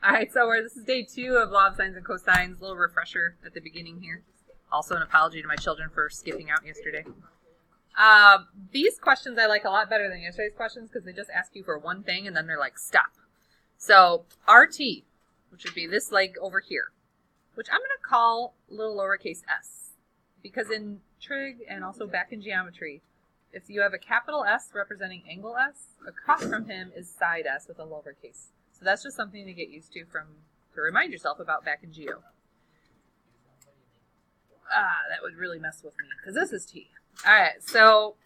All right, so this is day 2 of law of sines and cosines. A little refresher at the beginning here. Also an apology to my children for skipping out yesterday. These questions I like a lot better than yesterday's questions because they just ask you for one thing and then they're like, stop. So RT, which would be this leg over here, which I'm going to call little lowercase s, because in trig and also back in geometry, if you have a capital S representing angle S, across from him is side S with a lowercase. So that's just something to get used to to remind yourself about back in geo. That would really mess with me because this is T. All right, so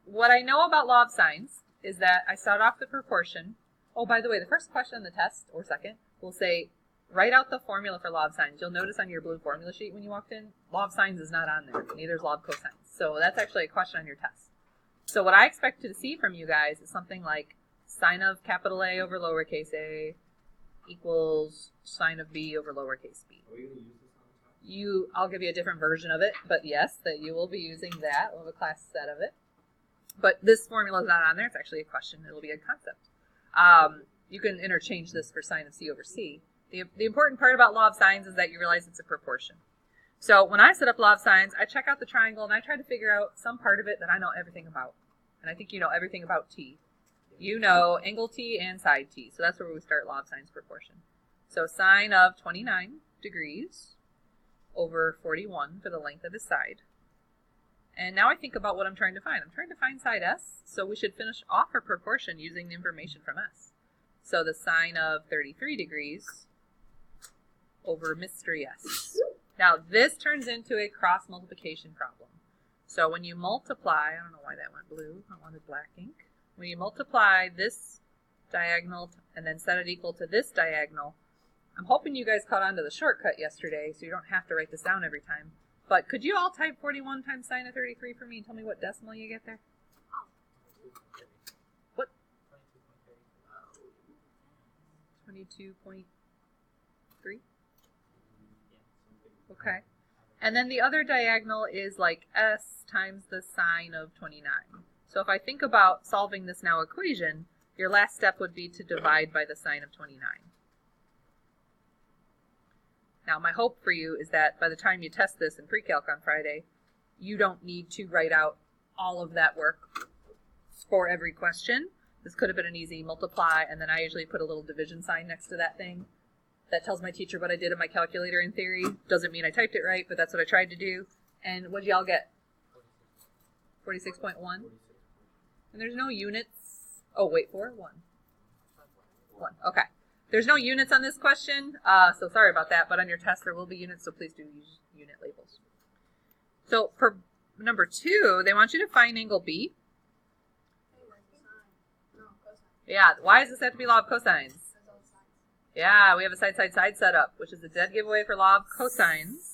what I know about law of sines is that I start off the proportion. Oh, by the way, the first question on the test, or second, will say, write out the formula for law of sines. You'll notice on your blue formula sheet when you walked in, law of sines is not on there. Neither is law of cosines. So that's actually a question on your test. So what I expect to see from you guys is something like sine of capital A over lowercase a equals sine of B over lowercase b. Are we going to use this on the top? I'll give you a different version of it, but yes, that you will be using that. We'll have a class set of it. But this formula is not on there. It's actually a question. It'll be a concept. You can interchange this for sine of C over C. The important part about law of sines is that you realize it's a proportion. So when I set up law of sines, I check out the triangle and I try to figure out some part of it that I know everything about. And I think you know everything about T. You know angle T and side T. So that's where we start law of sines proportion. So sine of 29 degrees over 41 for the length of his side. And now I think about what I'm trying to find. I'm trying to find side S, so we should finish off our proportion using the information from S. So the sine of 33 degrees over mystery S. Now this turns into a cross multiplication problem. So when you multiply, I don't know why that went blue, I wanted black ink. When you multiply this diagonal and then set it equal to this diagonal, I'm hoping you guys caught on to the shortcut yesterday so you don't have to write this down every time. But could you all type 41 times sine of 33 for me and tell me what decimal you get there? What? 22.3? Okay. And then the other diagonal is like S times the sine of 29. So if I think about solving this now equation, your last step would be to divide by the sine of 29. Now my hope for you is that by the time you test this in PreCalc on Friday, you don't need to write out all of that work for every question. This could have been an easy multiply, and then I usually put a little division sign next to that thing. That tells my teacher what I did in my calculator in theory. Doesn't mean I typed it right, but that's what I tried to do. And what did y'all get? 46.1? And there's no units. Oh, wait, 1. Okay. There's no units on this question, so sorry about that, but on your test there will be units, so please do use unit labels. So for number 2, they want you to find angle B. Yeah, why does this have to be law of cosines? Yeah, we have a side setup, which is a dead giveaway for law of cosines.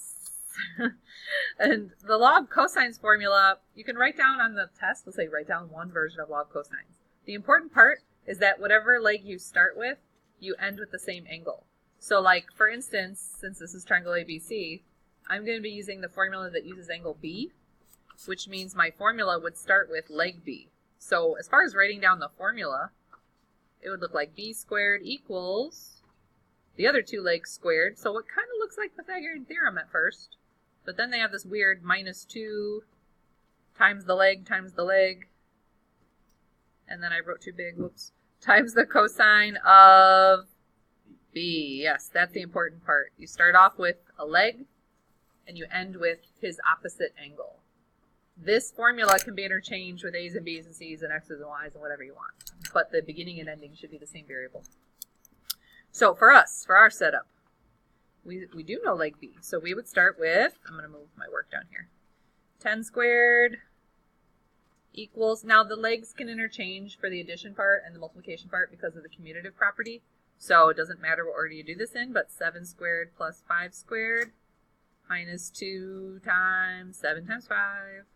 And the law of cosines formula, you can write down on the test, let's say write down one version of law of cosines. The important part is that whatever leg you start with, you end with the same angle. So like, for instance, since this is triangle ABC, I'm going to be using the formula that uses angle B, which means my formula would start with leg B. So as far as writing down the formula, it would look like B squared equals the other two legs squared. So it kind of looks like Pythagorean theorem at first, but then they have this weird -2 times the leg, and then I wrote too big, whoops, times the cosine of B. Yes, that's the important part. You start off with a leg, and you end with his opposite angle. This formula can be interchanged with A's and B's and C's and X's and Y's and whatever you want, but the beginning and ending should be the same variable. So for us, for our setup, we do know leg B. So we would start with, I'm going to move my work down here, 10 squared equals, now the legs can interchange for the addition part and the multiplication part because of the commutative property. So it doesn't matter what order you do this in, but 7 squared plus 5 squared minus 2 times 7 times 5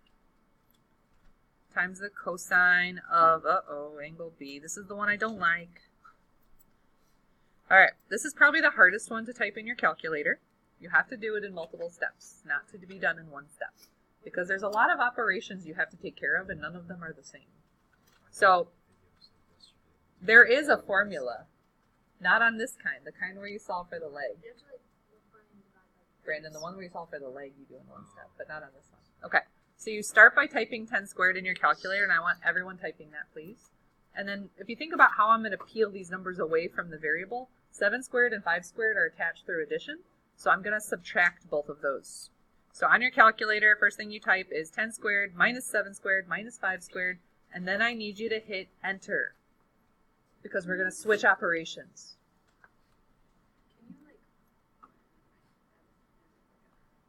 times the cosine of, angle B. This is the one I don't like. All right, this is probably the hardest one to type in your calculator. You have to do it in multiple steps, not to be done in one step, because there's a lot of operations you have to take care of and none of them are the same. So there is a formula Not on this kind. The kind where you solve for the leg. You have to, like, look and divide by Brandon, the one where you solve for the leg, you do in one step, but not on this one. Okay. So you start by typing 10 squared in your calculator, and I want everyone typing that, please. And then if you think about how I'm going to peel these numbers away from the variable, 7 squared and 5 squared are attached through addition. So I'm going to subtract both of those. So on your calculator, first thing you type is 10 squared minus 7 squared minus 5 squared, and then I need you to hit enter because we're going to switch operations. Can you, like...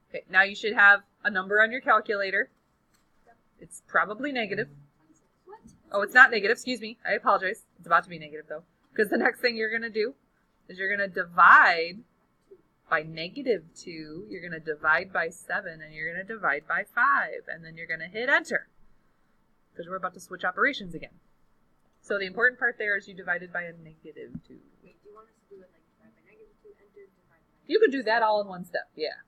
Okay, now you should have a number on your calculator. It's probably negative. What? Oh, it's not negative. Excuse me. I apologize. It's about to be negative, though. Because the next thing you're going to do is you're going to divide by negative 2. You're going to divide by 7, and you're going to divide by 5. And then you're going to hit enter. Because we're about to switch operations again. So the important part there is you divided by a negative 2. Wait, do you want us to do it, like, divide by negative 2, enter, divide by... You could do that all in one step, yeah.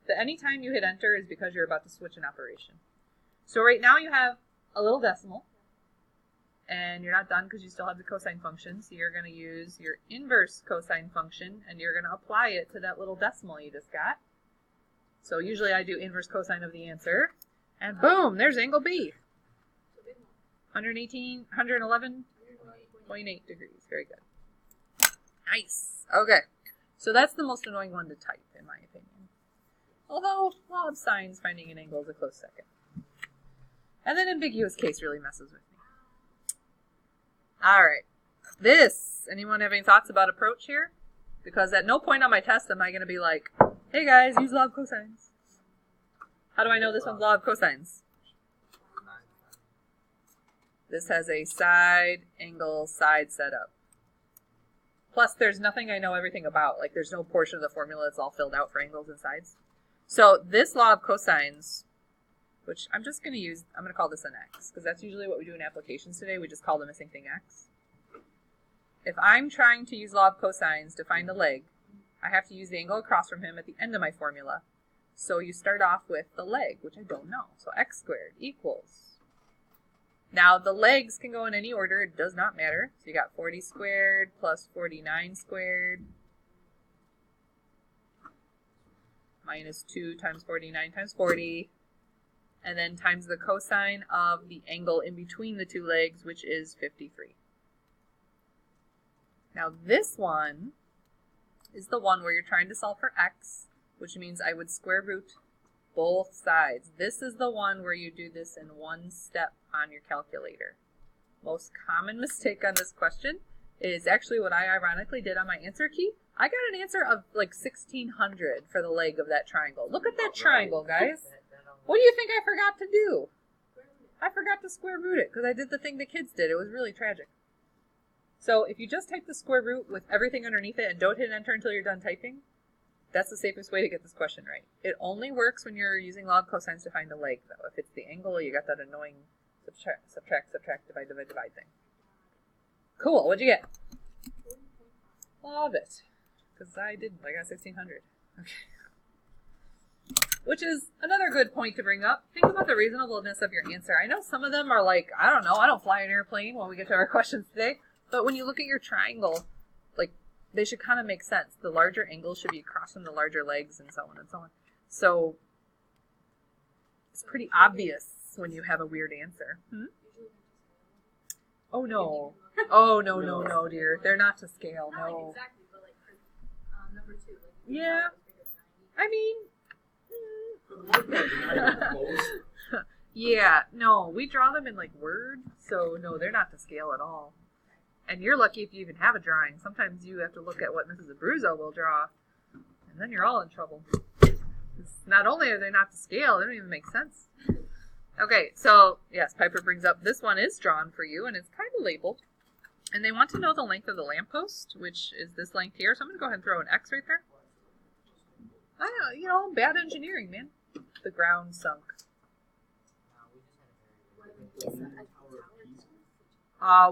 But anytime you hit enter is because you're about to switch an operation. So right now you have a little decimal. And you're not done because you still have the cosine function. So you're going to use your inverse cosine function, and you're going to apply it to that little decimal you just got. So usually I do inverse cosine of the answer. And boom, there's angle B. 111.8 degrees. Very good. Nice. Okay. So that's the most annoying one to type, in my opinion. Although, law of sines, finding an angle is a close second. And then ambiguous case really messes with me. All right. Anyone have any thoughts about approach here? Because at no point on my test am I going to be like, hey guys, use law of cosines. How do I know this one's law of cosines? This has a side angle side setup. Plus, there's nothing I know everything about. Like, there's no portion of the formula that's all filled out for angles and sides. So this law of cosines, which I'm just going to use, I'm going to call this an x, because that's usually what we do in applications today. We just call the missing thing x. If I'm trying to use law of cosines to find a leg, I have to use the angle across from him at the end of my formula. So you start off with the leg, which I don't know. So x squared equals. Now the legs can go in any order. It does not matter. So you got 40 squared plus 49 squared minus 2 times 49 times 40. And then times the cosine of the angle in between the two legs, which is 53. Now this one is the one where you're trying to solve for x, which means I would square root both sides. This is the one where you do this in one step on your calculator. Most common mistake on this question is actually what I ironically did on my answer key. I got an answer of like 1600 for the leg of that triangle. Look at that triangle, guys. What do you think I forgot to do? I forgot to square root it because I did the thing the kids did. It was really tragic. So if you just type the square root with everything underneath it and don't hit enter until you're done typing, that's the safest way to get this question right. It only works when you're using law of cosines to find a leg, though. If it's the angle, you got that annoying subtract, divide thing. Cool. What'd you get? Love it. Because I didn't. I got 1600. Okay. Which is another good point to bring up. Think about the reasonableness of your answer. I know some of them are like, I don't know, I don't fly an airplane when we get to our questions today. But when you look at your triangle, like, they should kind of make sense. The larger angle should be across from the larger legs and so on and so on. So it's pretty obvious when you have a weird answer. Oh, no. Oh, no, dear. They're not to scale, Not no. like exactly, but like for number 2. Like, Yeah. I mean... Yeah, no, we draw them in like Word, so no, they're not to scale at all. And you're lucky if you even have a drawing. Sometimes you have to look at what Mrs. Abruzzo will draw, and then you're all in trouble. Not only are they not to scale, they don't even make sense. Okay, so yes, Piper brings up this one is drawn for you, and it's kind of labeled. And they want to know the length of the lamppost, which is this length here. So I'm going to go ahead and throw an X right there. I don't know, bad engineering, man. The ground sunk.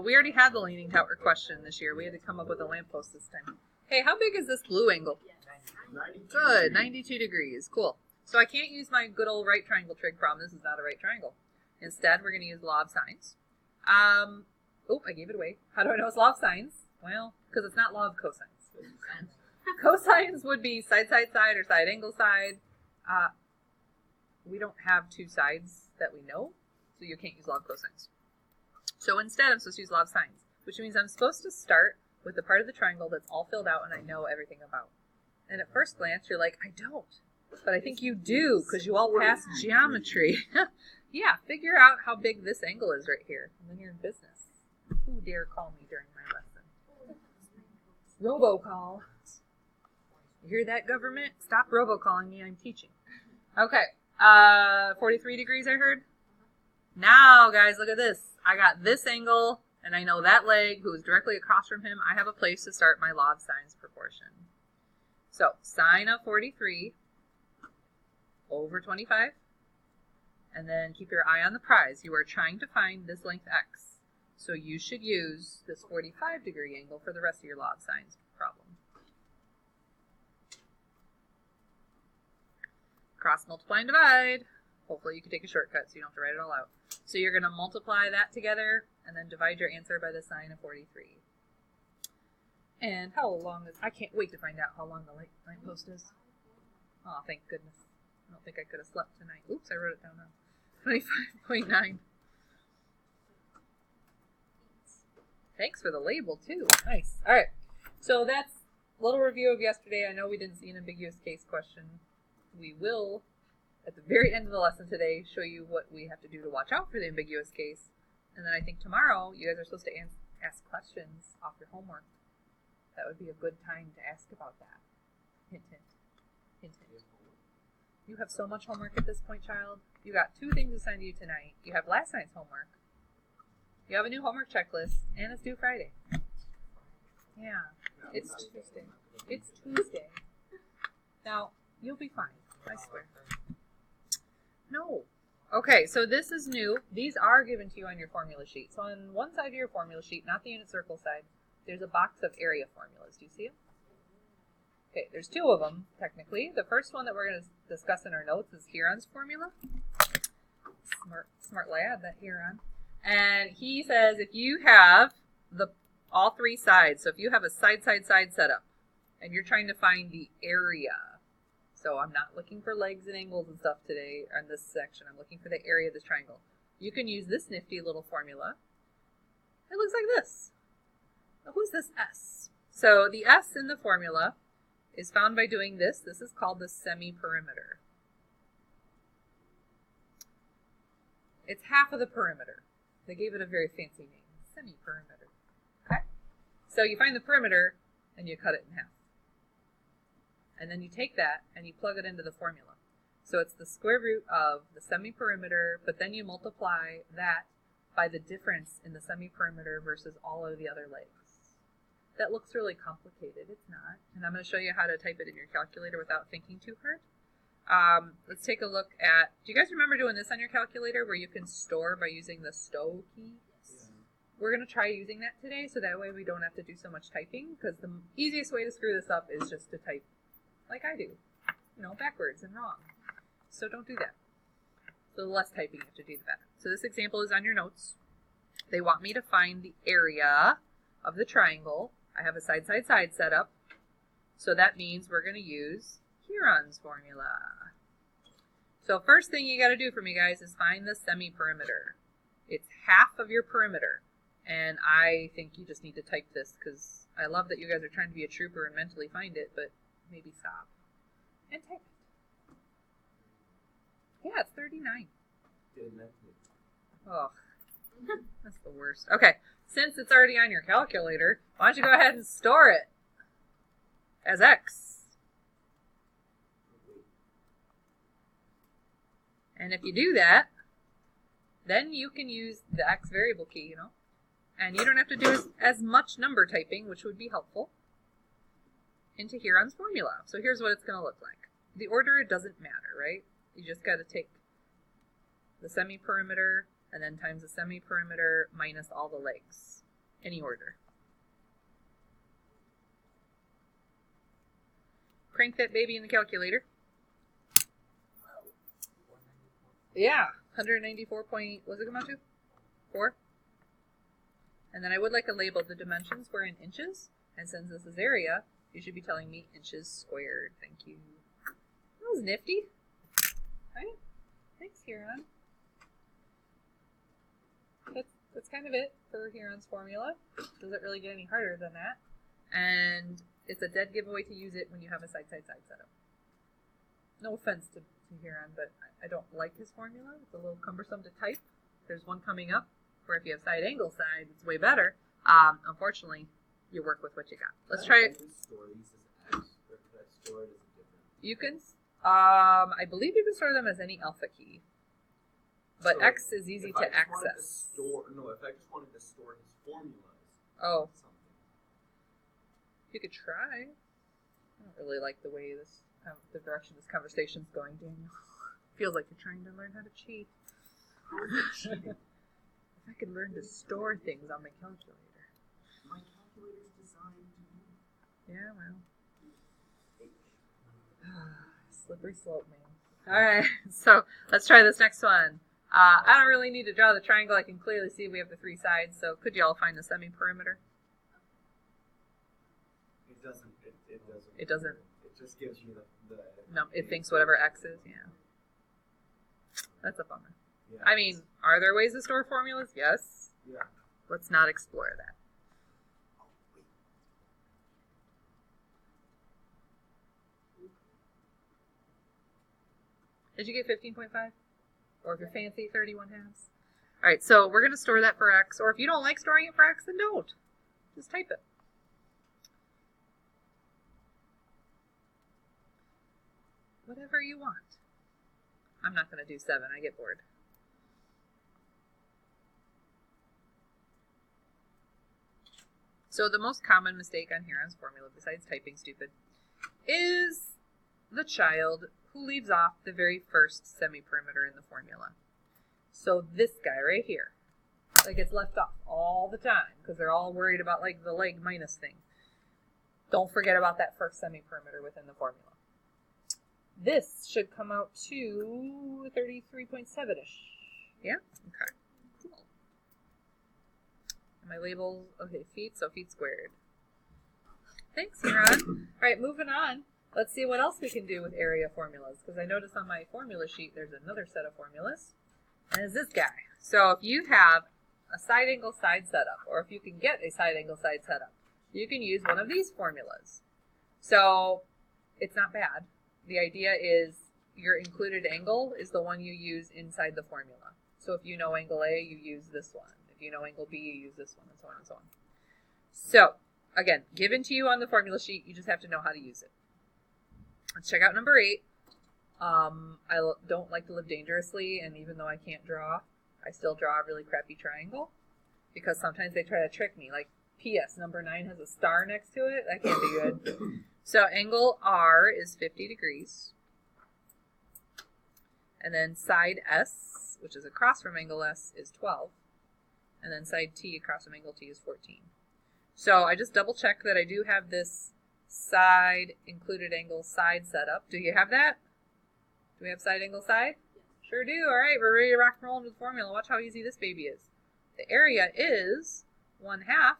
We already had the leaning tower question this year. We had to come up with a lamppost this time. Hey, how big is this blue angle? Good, 92 degrees. Cool. So I can't use my good old right triangle trig problem. This is not a right triangle. Instead, we're going to use law of sines. Oh, I gave it away. How do I know it's law of sines? Well, because it's not law of cosines. Cosines would be side, side, side, or side, angle, side. We don't have two sides that we know, so you can't use law of cosines. So instead, I'm supposed to use law of sines, which means I'm supposed to start with the part of the triangle that's all filled out and I know everything about. And at first glance, you're like, I don't. But I think you do, because you all passed geometry. Yeah, figure out how big this angle is right here, and then you're in business. Who dare call me during my lesson? Robocall. You hear that, government? Stop robocalling me, I'm teaching. Okay, 43 degrees I heard? Now, guys, look at this. I got this angle, and I know that leg, who is directly across from him. I have a place to start my law of sines proportion. So, sine of 43 over 25. And then keep your eye on the prize. You are trying to find this length x. So you should use this 45 degree angle for the rest of your law of sines problem. Cross, multiply, and divide. Hopefully you can take a shortcut so you don't have to write it all out. So you're going to multiply that together and then divide your answer by the sine of 43. And how long is... I can't wait to find out how long the light post is. Oh, thank goodness. I don't think I could have slept tonight. Oops, I wrote it down now. 25.9. Thanks for the label, too. Nice. All right. So that's a little review of yesterday. I know we didn't see an ambiguous case question. We will, at the very end of the lesson today, show you what we have to do to watch out for the ambiguous case. And then I think tomorrow you guys are supposed to ask questions off your homework. That would be a good time to ask about that. Hint, hint. Hint, hint. You have so much homework at this point, child. You got 2 things assigned to you tonight. You have last night's homework. You have a new homework checklist, and it's due Friday. Yeah, it's Tuesday. It's Tuesday. Now, you'll be fine. I swear. No. Okay, so this is new. These are given to you on your formula sheet. So on one side of your formula sheet, not the unit circle side, there's a box of area formulas. Do you see them? Okay, there's 2 of them, technically. The first one that we're going to discuss in our notes is Huron's formula. Smart lad, that Huron. And he says if you have all 3 sides, so if you have a side setup, and you're trying to find the area, so I'm not looking for legs and angles and stuff today in this section, I'm looking for the area of this triangle, you can use this nifty little formula. It looks like this. Now, who's this S? So the S in the formula is found by doing this. This is called the semi-perimeter. It's half of the perimeter. They gave it a very fancy name, semi-perimeter. Okay? So you find the perimeter and you cut it in half. And then you take that and you plug it into the formula. So it's the square root of the semi-perimeter, but then you multiply that by the difference in the semi-perimeter versus all of the other legs. That looks really complicated. It's not. And I'm going to show you how to type it in your calculator without thinking too hard. Let's take a look at, do you guys remember doing this on your calculator where you can store by using the stow key? Yes. We're going to try using that today so that way we don't have to do so much typing, because the easiest way to screw this up is just to type like I do, backwards and wrong. So don't do that. So the less typing you have to do, the better. So this example is on your notes. They want me to find the area of the triangle. I have a side set up. So that means we're going to use Huron's formula. So first thing you got to do for me, guys, is find the semi-perimeter. It's half of your perimeter. And I think you just need to type this because I love that you guys are trying to be a trooper and mentally find it, but maybe stop and type it. Yeah, it's 39. Oh, that's the worst. Okay, since it's already on your calculator, why don't you go ahead and store it as X. And if you do that, then you can use the X variable key, and you don't have to do as much number typing, which would be helpful, into Huron's formula. So here's what it's going to look like. The order, it doesn't matter, right? You just got to take the semi-perimeter and then times the semi-perimeter minus all the legs. Any order. Crank that baby in the calculator. Yeah, 194 point, what does it come out to? 4? And then I would like a label. The dimensions were in inches, and since this is area, you should be telling me inches squared. Thank you. That was nifty. Right? Thanks, Huron. That's kind of it for Huron's formula. Doesn't really get any harder than that. And it's a dead giveaway to use it when you have a side-side-side setup. No offense to Huron, but I don't like his formula. It's a little cumbersome to type. There's one coming up where if you have side angle side, it's way better. Unfortunately, you work with what you got. Let's try it. Store these as X, or could I store it as a different? You can, I believe you can store them as any alpha key. But So X is easy if I to just wanted access. if I just wanted to store his formulas. Oh, Something. you could try. I don't really like the way the direction this conversation's going, Daniel. Feels like you're trying to learn how to cheat. How is that cheating? If I could learn to store things on my calculator. My calculator's designed to. Yeah, well. Slippery slope, man. Alright, so let's try this next one. I don't really need to draw the triangle. I can clearly see we have the three sides, so could you all find the semi-perimeter? It doesn't. It doesn't. It just gives you the No, it thinks whatever X is, yeah. That's a bummer. Yeah. I mean, are there ways to store formulas? Yes. Yeah. Let's not explore that. Oh, wait. Did you get 15.5? Or if you're fancy, 31 halves? Alright, so we're going to store that for X, or if you don't like storing it for X, then don't. Just type it. Whatever you want. I'm not going to do 7, I get bored. So the most common mistake on Huron's formula, besides typing stupid, is the child who leaves off the very first semi-perimeter in the formula. So this guy right here, like gets left off all the time because they're all worried about like the leg minus thing. Don't forget about that first semi-perimeter within the formula. This should come out to 33.7-ish. Yeah? Okay. Cool. And my labels, okay, feet, so feet squared. Thanks, Huron. Alright, moving on. Let's see what else we can do with area formulas, because I noticed on my formula sheet there's another set of formulas, and it's this guy. So if you have a side angle side setup, or if you can get a side angle side setup, you can use one of these formulas. So it's not bad. The idea is your included angle is the one you use inside the formula. So if you know angle A, you use this one. If you know angle B, you use this one, and so on and so on. So, again, given to you on the formula sheet, you just have to know how to use it. Let's check out number 8. I don't like to live dangerously, and even though I can't draw, I still draw a really crappy triangle, because sometimes they try to trick me. Like, P.S. number 9 has a star next to it. That can't be good. So angle R is 50 degrees. And then side S, which is across from angle S, is 12. And then side T across from angle T is 14. So I just double check that I do have this side included angle side set up. Do you have that? Do we have side angle side? Yes. Sure do. All right, we're ready to rock and roll into the formula. Watch how easy this baby is. The area is 1/2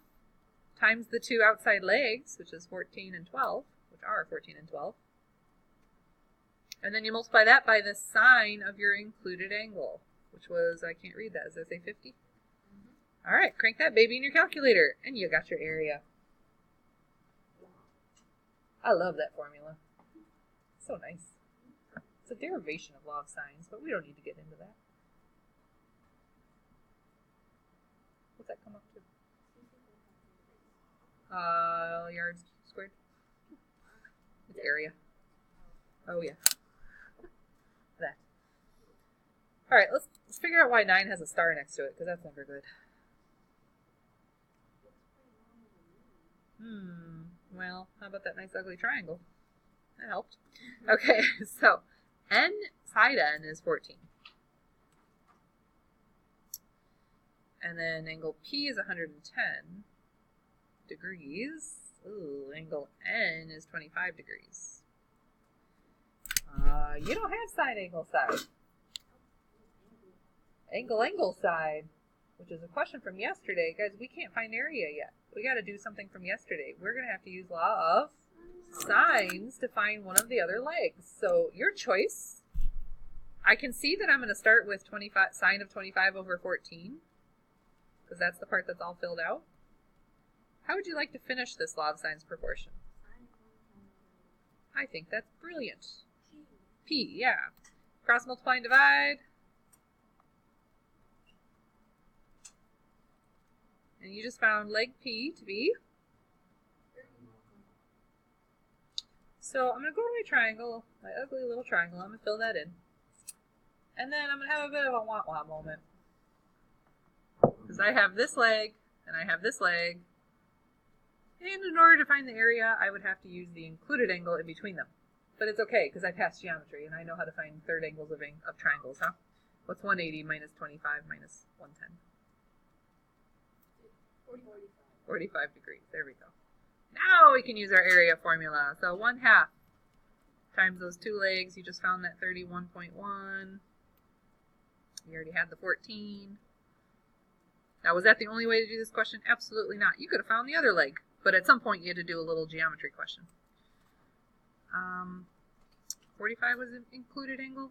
times the two outside legs, which is 14 and 12, which are 14 and 12. And then you multiply that by the sine of your included angle, which was, I can't read that. Does that say 50? All right, crank that baby in your calculator, and you got your area. I love that formula. So nice. It's a derivation of law of sines, but we don't need to get into that. What's that come up to? Yards squared. It's area. Oh yeah. That. All right, let's figure out why 9 has a star next to it, because that's never good. Well, how about that nice ugly triangle? That helped. Okay, so n side n is 14. And then angle P is 110 degrees. Ooh, angle N is 25 degrees. You don't have side angle side. Angle side. which is a question from yesterday. Guys, we can't find area yet. We got to do something from yesterday. We're going to have to use law of sines to find one of the other legs. So your choice. I can see that I'm going to start with 25 sine of 25 over 14 because that's the part that's all filled out. How would you like to finish this law of sines proportion? I think that's brilliant. P, yeah. Cross multiply and divide. And you just found leg P to be. So I'm going to go to my triangle, my ugly little triangle. I'm going to fill that in. And then I'm going to have a bit of a wah-wah moment. Because I have this leg, and I have this leg. And in order to find the area, I would have to use the included angle in between them. But it's okay, because I passed geometry, and I know how to find third angles of triangles, huh? What's 180 minus 25 minus 110? 45 degrees. There we go. Now we can use our area formula. So 1/2 times those two legs. You just found that 31.1. You already had the 14. Now, was that the only way to do this question? Absolutely not. You could have found the other leg, but at some point you had to do a little geometry question. 45 was an included angle.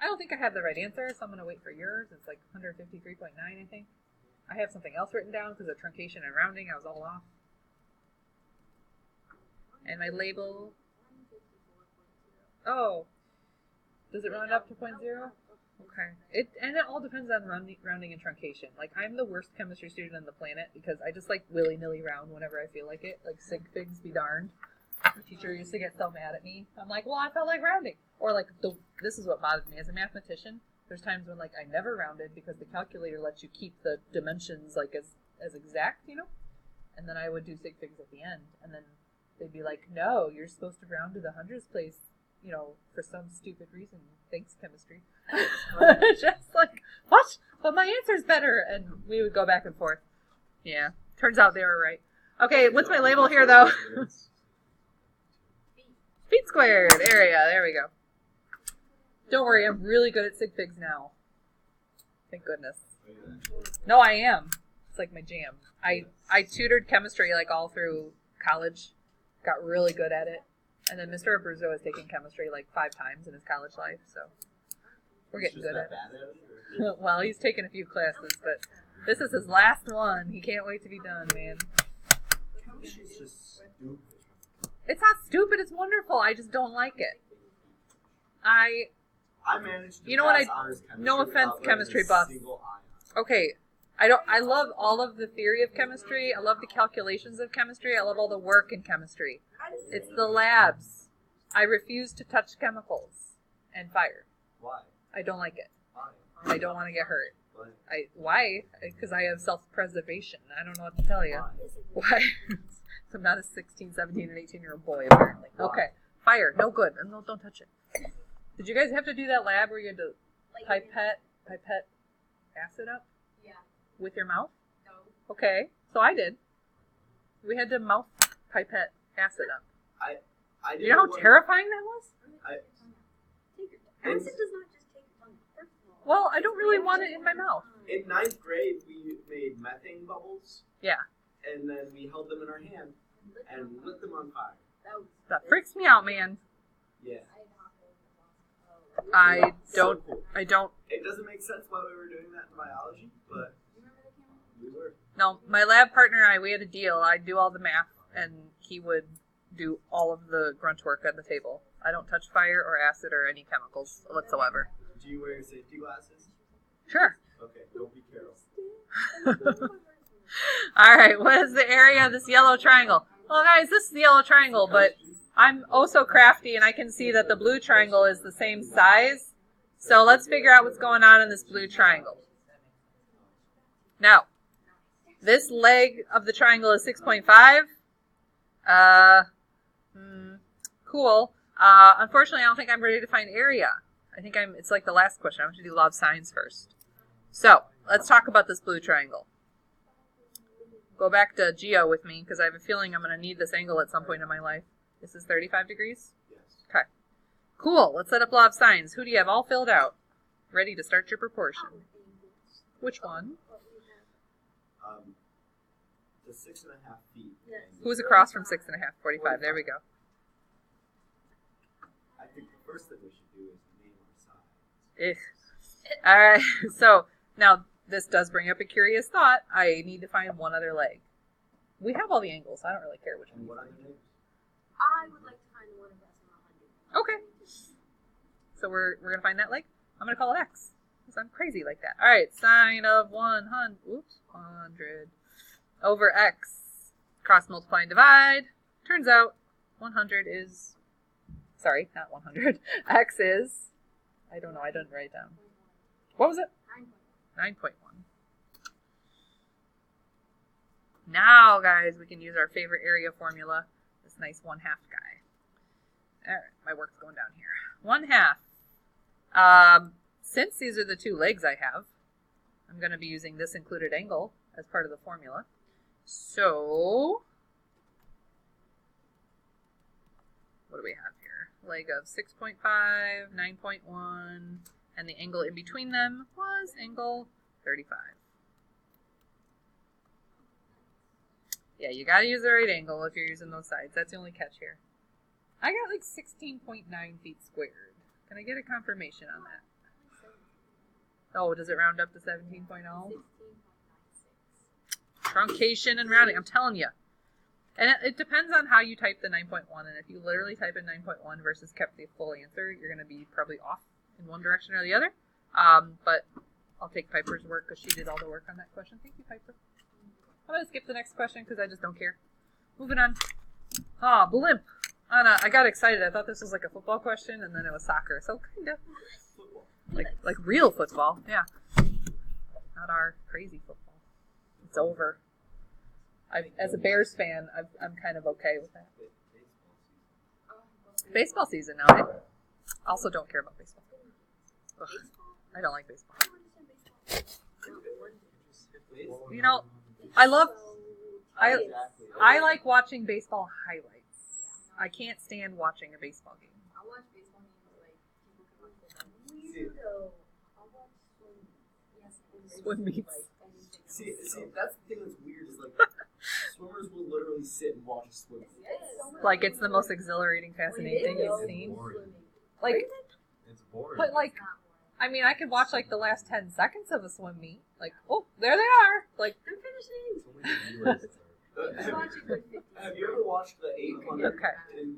I don't think I have the right answer, so I'm going to wait for yours. It's like 153.9, I think. I have something else written down because of truncation and rounding. I was all off. And my label. Oh. Does it round up to 0.0? Okay. It all depends on rounding and truncation. Like, I'm the worst chemistry student on the planet because I just like willy-nilly round whenever I feel like it. Like, sig figs be darned. The teacher used to get so mad at me. I'm like, well, I felt like rounding. Or like, this is what bothers me. As a mathematician, there's times when like I never rounded because the calculator lets you keep the dimensions like as exact, you know? And then I would do sig figs at the end. And then they'd be like, no, you're supposed to round to the hundredths place, you know, for some stupid reason. Thanks, chemistry. Just like, what? But my answer's better. And we would go back and forth. Yeah. Turns out they were right. Okay, what's my label here, though? Feet squared area. There we go. Don't worry, I'm really good at sig figs now. Thank goodness. No, I am. It's like my jam. I tutored chemistry like all through college. Got really good at it. And then Mr. Abruzzo has taken chemistry like 5 times in his college life, so we're getting good at it. Well, he's taken a few classes, but this is his last one. He can't wait to be done, man. Chemistry's just stupid. It's not stupid, it's wonderful. I just don't like it. I managed to You know what, pass honors chemistry no offense, without chemistry learning a buff. single ion. Okay, I love all of the theory of chemistry. I love the calculations of chemistry. I love all the work in chemistry. It's the labs. I refuse to touch chemicals and fire. Why? I don't like it. Why? I don't want to get hurt. Why? Why? Because I have self-preservation. I don't know what to tell you. Why? So I'm not a 16, 17, and 18-year-old boy, apparently. Okay. Fire. No good. No, don't touch it. Did you guys have to do that lab where you had to pipette acid up? Yeah. With your mouth? No. Okay. So I did. We had to mouth pipette acid up. I You know how terrifying that was? Acid does not just take your tongue. First of all. Well, I don't really want it in my mouth. In 9th grade, we made methane bubbles, Yeah. and then we held them in our hand and lit them on fire. That freaks me out, man. Yeah. I So don't. cool. I don't. It doesn't make sense why we were doing that in biology, but we were. No, my lab partner and I, we had a deal. I'd do all the math, and he would do all of the grunt work at the table. I don't touch fire or acid or any chemicals whatsoever. Do you wear your safety glasses? Sure. Okay, don't be careful. All right, what is the area of this yellow triangle? Well, guys, this is the yellow triangle, but I'm oh so crafty, and I can see that the blue triangle is the same size. So let's figure out what's going on in this blue triangle. Now, this leg of the triangle is 6.5. Cool. Unfortunately, I don't think I'm ready to find area. I think it's like the last question. I have to do law of sines first. So, let's talk about this blue triangle. Go back to geo with me, because I have a feeling I'm going to need this angle at some point in my life. This is 35 degrees? Yes. Okay. Cool. Let's set up law of sines. Who do you have all filled out? ready to start your proportion. Which one? The 6.5 feet. Yes. Who's across from 6.5? 45. There we go. I think the first thing we should do is name our sides. All right. So now this does bring up a curious thought. I need to find one other leg. We have all the angles. So I don't really care which one And you what find. are the names? I would like to find one of us in 100. Okay. So we're gonna find that leg. I'm gonna call it X because I'm crazy like that. All right. Sine of 100. Oops. 100 over X. Cross multiply and divide. Turns out 100 is. Sorry, not 100. X is. I don't know. I didn't write it down. What was it? 9.1. Now, guys, we can use our favorite area formula. This nice 1/2 guy. All right, my work's going down here. 1/2. Since these are the two legs I have, I'm going to be using this included angle as part of the formula. So, what do we have here? Leg of 6.5, 9.1, and the angle in between them was angle 35. Yeah, you gotta use the right angle if you're using those sides. That's the only catch here. I got like 16.9 feet squared. Can I get a confirmation on that? Oh, does it round up to 17.0? 16.96. Truncation and rounding, I'm telling you. And it depends on how you type the 9.1, and if you literally type in 9.1 versus kept the full answer, you're going to be probably off in one direction or the other. But I'll take Piper's work because she did all the work on that question. Thank you, Piper. I'm going to skip the next question because I just don't care. Moving on. Oh, blimp. I got excited. I thought this was like a football question, and then it was soccer. So kind of like real football. Yeah. Not our crazy football. It's over. As a Bears fan, I'm kind of okay with that. Baseball season now. I also don't care about baseball. Ugh, I don't like baseball. You know, I like watching baseball highlights. I can't stand watching a baseball game. I watch baseball games like people can watch football. Swim meets. See, that's the thing that's weird is like swimmers will literally sit and watch a swim. Like it's the most exhilarating, fascinating thing you've seen. Like, It's boring. but like, I mean, I could watch like the last 10 seconds of a swim meet. Like, oh, there they are. Like, They're finishing. It's only the viewers that Have you ever watched the 800? Okay.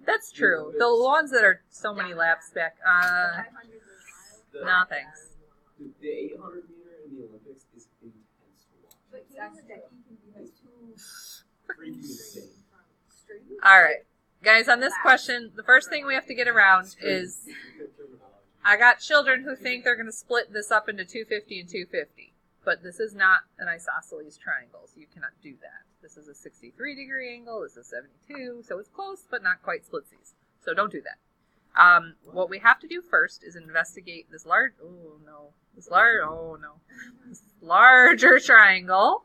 That's true. The ones that are so many laps back. No thanks. The 800 meter in the Olympics is intense to watch. But you know that he can be like too Freaking insane. All right, guys. On this question, the first thing we have to get around is I got children who think they're going to split this up into 250 and 250, but this is not an isosceles triangle, so you cannot do that. This is a 63-degree angle. This is 72, so it's close, but not quite splitsies. So don't do that. What we have to do first is investigate this larger triangle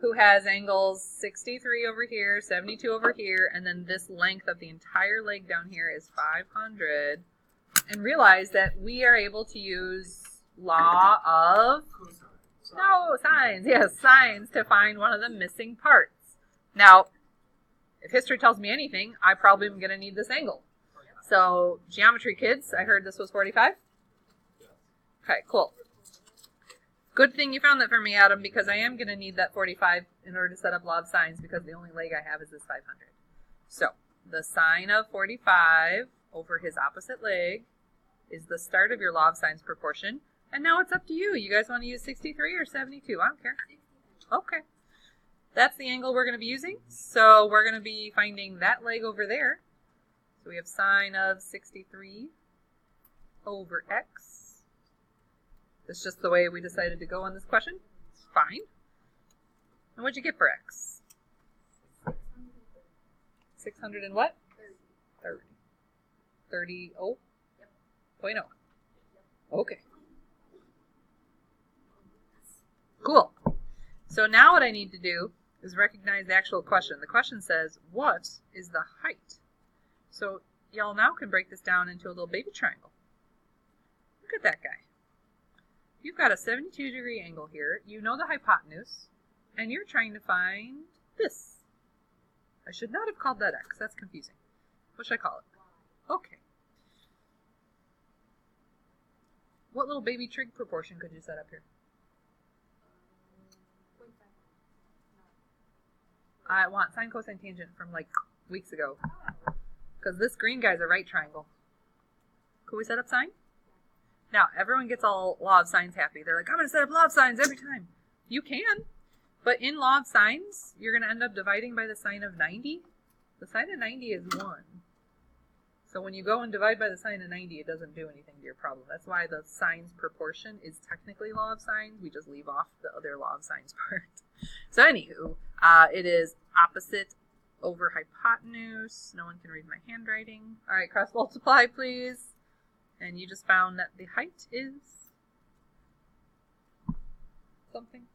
who has angles 63 over here, 72 over here, and then this length of the entire leg down here is 500. And realize that we are able to use law of sines to find one of the missing parts. Now, if history tells me anything, I probably am going to need this angle. So, geometry kids, I heard this was 45? Okay, cool. Good thing you found that for me, Adam, because I am going to need that 45 in order to set up law of sines because the only leg I have is this 500. So, the sine of 45 over his opposite leg is the start of your law of sines proportion. And now it's up to you. You guys want to use 63 or 72? I don't care. Okay. That's the angle we're going to be using. So we're going to be finding that leg over there. So we have sine of 63 over x. That's just the way we decided to go on this question. It's fine. And what'd you get for x? 600 and what? 30. 30, oh? Point oh. Okay. Cool. So now what I need to do is recognize the actual question. The question says, what is the height? So y'all now can break this down into a little baby triangle. Look at that guy. you've got a 72-degree angle here. You know the hypotenuse, and you're trying to find this. I should not have called that x. That's confusing. What should I call it? Okay. What little baby trig proportion could you set up here? I want sine, cosine, tangent from like weeks ago. Because this green guy's a right triangle. Could we set up sine? Now, everyone gets all law of sines happy. They're like, I'm going to set up law of sines every time. You can. But in law of sines, you're going to end up dividing by the sine of 90. The sine of 90 is 1. So when you go and divide by the sine of 90, it doesn't do anything to your problem. That's why the sines proportion is technically law of sines. We just leave off the other law of sines part. So anywho, it is opposite over hypotenuse. No one can read my handwriting. All right, cross multiply, please. And you just found that the height is something.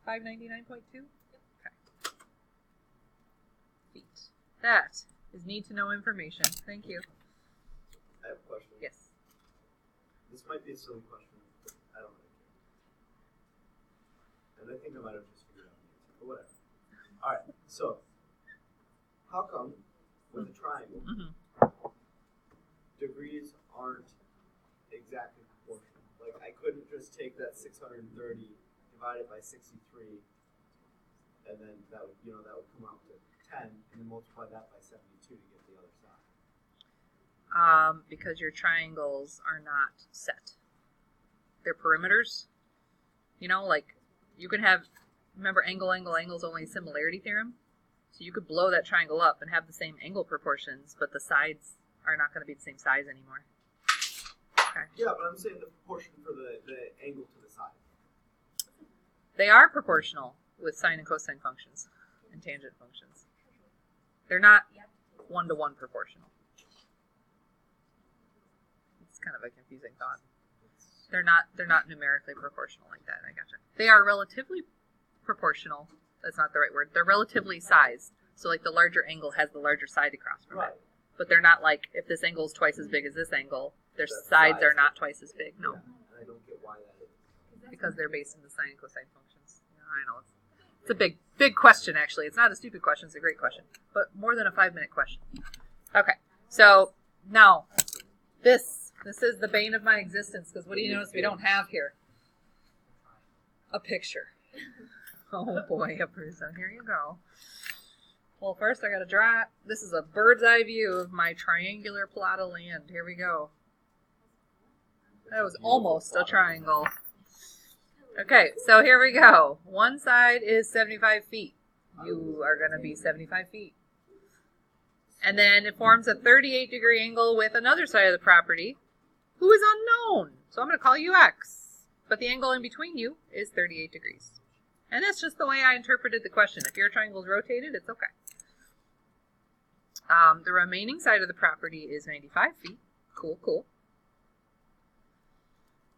599.2? Okay. Feet. That is need to know information. Thank you. I have a question. Yes. This might be a silly question, but I don't really care. And I think I might have just figured out the answer, but whatever. Alright, so how come with a triangle degrees aren't exactly proportional? Like I couldn't just take that 630 divided by 63 and then that would come out to 10 and then multiply that by 72 to get the other side. Because your triangles are not set. They're perimeters. You know, like you can have, remember angle is only similarity theorem? So you could blow that triangle up and have the same angle proportions, but the sides are not going to be the same size anymore. Okay. Yeah, but I'm saying the proportion for the angle to the side. They are proportional with sine and cosine functions and tangent functions. They're not 1-to-1 proportional. It's kind of a confusing thought. They're not numerically proportional like that. I gotcha. They are relatively proportional. That's not the right word. They're relatively sized. So like the larger angle has the larger side across from it. But they're not like if this angle is twice as big as this angle, their sides are not twice as big. No. Yeah, and I don't get why that is. Because they're based in the sine and cosine functions. Yeah, I know. It's a big question, actually. It's not a stupid question. It's a great question. But more than a 5-minute question. Okay. So, now, this is the bane of my existence. Because what do you notice we don't have here? A picture. Oh, boy. So here you go. Well, first I got to draw. This is a bird's eye view of my triangular plot of land. Here we go. That was almost a triangle. Okay, so here we go. One side is 75 feet. You are going to be 75 feet. And then it forms a 38-degree angle with another side of the property, who is unknown. So I'm going to call you X. But the angle in between you is 38 degrees. And that's just the way I interpreted the question. If your triangle is rotated, it's okay. The remaining side of the property is 95 feet. Cool, cool.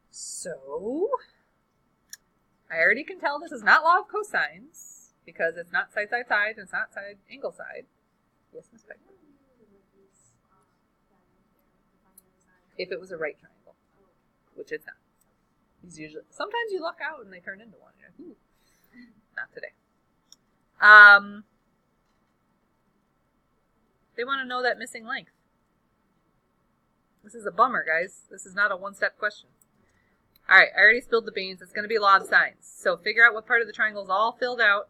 So, I already can tell this is not law of cosines, because it's not side, side, side, and it's not side, angle, side. Yes, Miss Beck? If it was a right triangle, which it's not. These usually, sometimes you luck out and they turn into one. You're like, ooh. Not today. They want to know that missing length. This is a bummer, guys. This is not a one-step question. All right, I already spilled the beans. It's going to be law of sines. So figure out what part of the triangle is all filled out.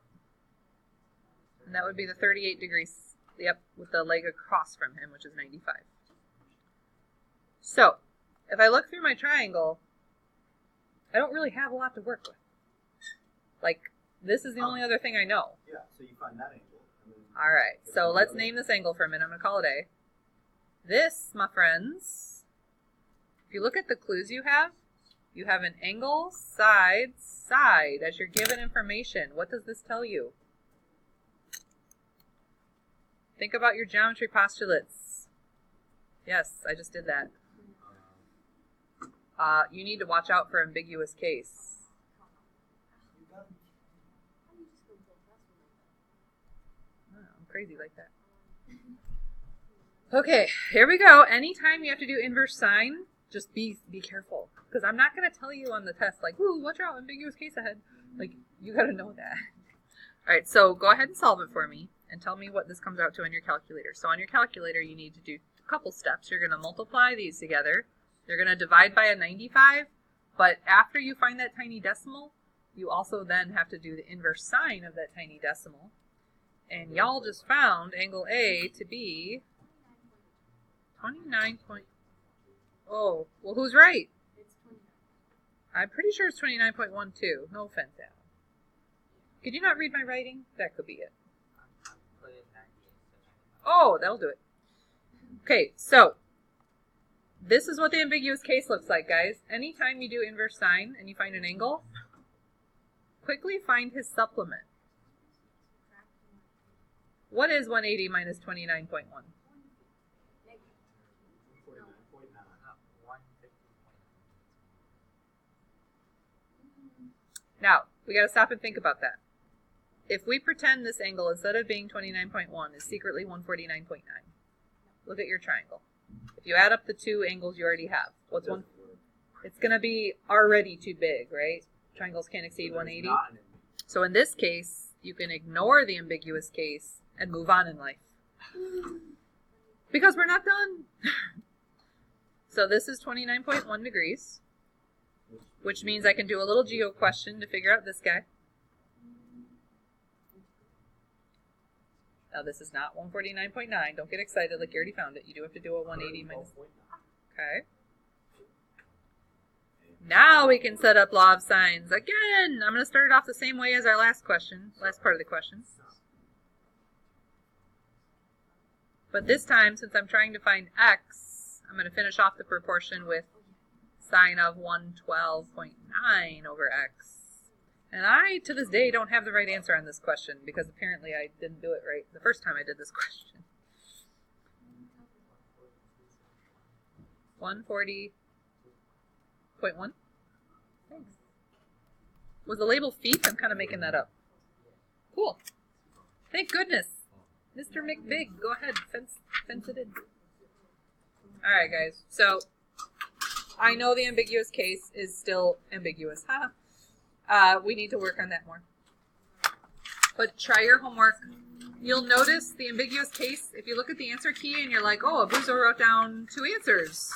And that would be the 38 degrees. Yep, with the leg across from him, which is 95. So, if I look through my triangle, I don't really have a lot to work with. Like, this is the only other thing I know. Yeah, so you find that angle. All right, so let's name this angle for a minute. I'm going to call it A. This, my friends, if you look at the clues you have an angle, side, side as your given information. What does this tell you? Think about your geometry postulates. Yes, I just did that. You need to watch out for ambiguous case. I'm crazy like that. Okay, here we go. Anytime you have to do inverse sine, just be careful. Because I'm not going to tell you on the test, like, ooh, watch out, ambiguous case ahead. Like, you got to know that. All right, so go ahead and solve it for me and tell me what this comes out to on your calculator. So on your calculator, you need to do a couple steps. You're going to multiply these together. You're going to divide by a 95, but after you find that tiny decimal, you also then have to do the inverse sign of that tiny decimal. And y'all just found angle A to be 29 point... Oh, well, who's right? It's 29. I'm pretty sure it's 29.12. No offense, Alan. Could you not read my writing? That could be it. Oh, that'll do it. Okay, so this is what the ambiguous case looks like, guys. Anytime you do inverse sign and you find an angle, quickly find his supplement. What is 180 minus 29.1? Negative. 49.9. Now, we got to stop and think about that. If we pretend this angle, instead of being 29.1, is secretly 149.9, look at your triangle. If you add up the two angles you already have, what's one? It's going to be already too big, right? Triangles can't exceed 180. So in this case, you can ignore the ambiguous case and move on in life. Because we're not done. So this is 29.1 degrees, which means I can do a little geo question to figure out this guy. Now this is not 149.9. Don't get excited like you already found it. You do have to do a 180 minus. Okay. Now we can set up law of sines. Again, I'm going to start it off the same way as our last question, last part of the question. But this time, since I'm trying to find x, I'm going to finish off the proportion with sine of 112.9 over x. And I, to this day, don't have the right answer on this question because apparently I didn't do it right the first time I did this question. 140.1? Thanks. Was the label feet? I'm kind of making that up. Cool. Thank goodness. Mr. McBig, go ahead, fence it in. Alright, guys. So, I know the ambiguous case is still ambiguous. We need to work on that more. But try your homework. You'll notice the ambiguous case, if you look at the answer key and you're like, oh, Abuso wrote down 2 answers.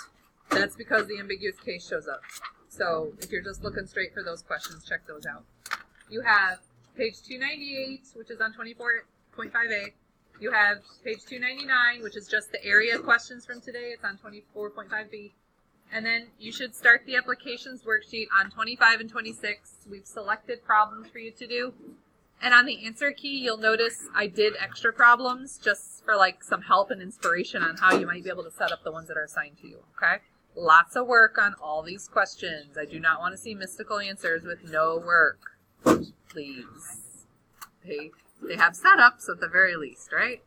That's because the ambiguous case shows up. So if you're just looking straight for those questions, check those out. You have page 298, which is on 24.5a. You have page 299, which is just the area questions from today. It's on 24.5b. And then you should start the applications worksheet on 25 and 26. We've selected problems for you to do. And on the answer key, you'll notice I did extra problems just for like some help and inspiration on how you might be able to set up the ones that are assigned to you, okay? Lots of work on all these questions. I do not want to see mystical answers with no work. Please. They have setups at the very least, right?